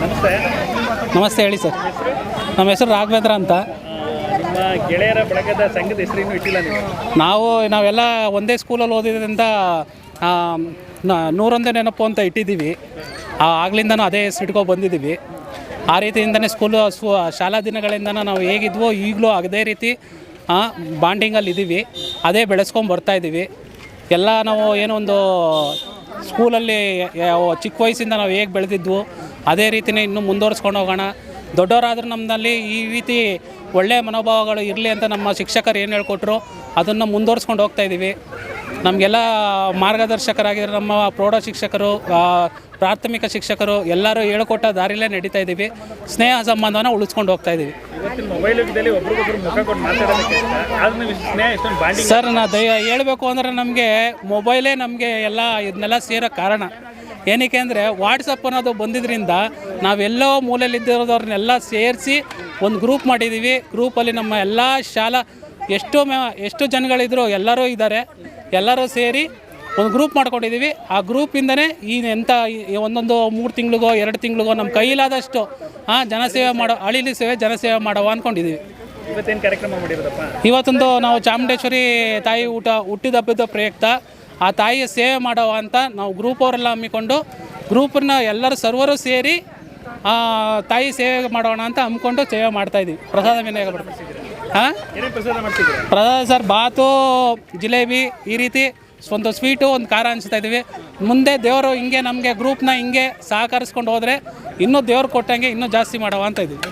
ನಮಸ್ತೆ. ನಮಸ್ತೆ, ಹೇಳಿ ಸರ್. ನಮ್ಮ ಹೆಸರು ರಾಘವೇಂದ್ರ ಅಂತ. ನಿಮ್ಮ ಗೆಳೆಯರ ಬಳಗದ ಸಂಘದ ಹೆಸರೇನು ಇಟ್ಟಿಲ್ಲ ನೀವು? ನಾವೆಲ್ಲ ಒಂದೇ ಸ್ಕೂಲಲ್ಲಿ ಓದಿದ್ರಿಂದ 101 ನೆನಪು ಅಂತ ಇಟ್ಟಿದ್ದೀವಿ. ಆಗ್ಲಿಂದನೂ ಅದೇ ಹೆಸರು ಇಟ್ಕೊಂಡು ಬಂದಿದ್ದೀವಿ. ಆ ರೀತಿಯಿಂದನೇ ಶಾಲಾ ದಿನಗಳಿಂದನೂ ನಾವು ಹೇಗಿದ್ವೋ ಈಗಲೂ ಅದೇ ರೀತಿ ಬಾಂಡಿಂಗಲ್ಲಿ ಇದ್ದೀವಿ. ಅದೇ ಬೆಳೆಸ್ಕೊಂಡು ಬರ್ತಾಯಿದ್ದೀವಿ. ಎಲ್ಲ ನಾವು ಏನೋ ಒಂದು ಸ್ಕೂಲಲ್ಲಿ ಚಿಕ್ಕ ವಯಸ್ಸಿಂದ ನಾವು ಹೇಗೆ ಬೆಳೆದಿದ್ವು ಅದೇ ರೀತಿಯೇ ಇನ್ನೂ ಮುಂದುವರಿಸ್ಕೊಂಡು ಹೋಗೋಣ. ದೊಡ್ಡವರಾದರೂ ನಮ್ಮಲ್ಲಿ ಈ ರೀತಿ ಒಳ್ಳೆಯ ಮನೋಭಾವಗಳು ಇರಲಿ ಅಂತ ನಮ್ಮ ಶಿಕ್ಷಕರು ಏನು ಹೇಳ್ಕೊಟ್ರು ಅದನ್ನು ಮುಂದುವರಿಸ್ಕೊಂಡು ಹೋಗ್ತಾಯಿದ್ದೀವಿ. ನಮಗೆಲ್ಲ ಮಾರ್ಗದರ್ಶಕರಾಗಿರೋ ನಮ್ಮ ಪ್ರೌಢ ಶಿಕ್ಷಕರು, ಪ್ರಾಥಮಿಕ ಶಿಕ್ಷಕರು ಎಲ್ಲರೂ ಹೇಳ್ಕೊಟ್ಟ ದಾರಿಲೇ ನಡೀತಾ ಇದ್ದೀವಿ. ಸ್ನೇಹ ಸಂಬಂಧವನ್ನು ಉಳಿಸ್ಕೊಂಡು ಹೋಗ್ತಾಯಿದ್ದೀವಿ. ಇವತ್ತಿನ ಮೊಬೈಲ್ ಯುಗದಲ್ಲಿ ಒಬ್ರಿಗೊಬ್ರು ಮುಖ ಕೊಟ್ಟು ಮಾತಾಡೋದಕ್ಕೆ ಆದ್ರೂ ಸ್ನೇಹ ಎಷ್ಟೊಂದು ಬಾಂಡಿಂಗ್. ಸರ್, ಹೇಳಬೇಕು ಅಂದರೆ ನಮಗೆ ಮೊಬೈಲೇ ನಮಗೆ ಇದನ್ನೆಲ್ಲ ಸೇರೋ ಕಾರಣ. ಏನಕ್ಕೆ ಅಂದರೆ ವಾಟ್ಸಪ್ ಅನ್ನೋದು ಬಂದಿದ್ದರಿಂದ ನಾವೆಲ್ಲೋ ಮೂಲೆಯಲ್ಲಿದ್ದಿರೋದವ್ರನ್ನೆಲ್ಲ ಸೇರಿಸಿ ಒಂದು ಗ್ರೂಪ್ ಮಾಡಿದ್ದೀವಿ. ಗ್ರೂಪಲ್ಲಿ ನಮ್ಮ ಎಲ್ಲ ಶಾಲಾ ಎಷ್ಟು ಜನಗಳಿದ್ರು ಎಲ್ಲರೂ ಇದ್ದಾರೆ. ಎಲ್ಲರೂ ಸೇರಿ ಒಂದು ಗ್ರೂಪ್ ಮಾಡ್ಕೊಂಡಿದ್ದೀವಿ. ಆ ಗ್ರೂಪಿಂದನೇ ಒಂದೊಂದು 3 ತಿಂಗಳಿಗೋ 2 ತಿಂಗಳಿಗೋ ನಮ್ಮ ಕೈಲಾದಷ್ಟು ಜನಸೇವೆ ಮಾಡೋ ಜನಸೇವೆ ಮಾಡೋ ಅಂದ್ಕೊಂಡಿದ್ದೀವಿ. ಇವತ್ತೇನು ಕಾರ್ಯಕ್ರಮ ಮಾಡಿರೋದಪ್ಪ? ಇವತ್ತೊಂದು ನಾವು ಚಾಮುಂಡೇಶ್ವರಿ ತಾಯಿ ಹುಟ್ಟಿದ ಹಬ್ಬದ ಪ್ರಯುಕ್ತ ಆ ತಾಯಿಯ ಸೇವೆ ಮಾಡೋ ಅಂತ ನಾವು ಗ್ರೂಪ್ ಅವರೆಲ್ಲ ಹಮ್ಮಿಕೊಂಡು ಗ್ರೂಪನ್ನ ಎಲ್ಲರೂ ಸರ್ವರು ಸೇರಿ ತಾಯಿ ಸೇವೆ ಮಾಡೋಣ ಅಂತ ಹಮ್ಮಿಕೊಂಡು ಸೇವೆ ಮಾಡ್ತಾಯಿದ್ದೀವಿ. ಪ್ರಸಾದ ವಿನಿಯೋಗ ಪ್ರಸಾದ ಸರ್, ಬಾತು, ಜಿಲೇಬಿ, ಈ ರೀತಿ ಒಂದು ಸ್ವೀಟು, ಒಂದು ಖಾರ ಹಂಚ್ತಾ ಇದ್ದೀವಿ. ಮುಂದೆ ದೇವರು ಹಿಂಗೆ ನಮಗೆ ಗ್ರೂಪ್ನ ಹಿಂಗೆ ಸಹಕರಿಸ್ಕೊಂಡು ಹೋದರೆ ಇನ್ನೂ ದೇವ್ರು ಕೊಟ್ಟಂಗೆ ಇನ್ನೂ ಜಾಸ್ತಿ ಮಾಡೋ ಅಂತ ಇದ್ದೀವಿ.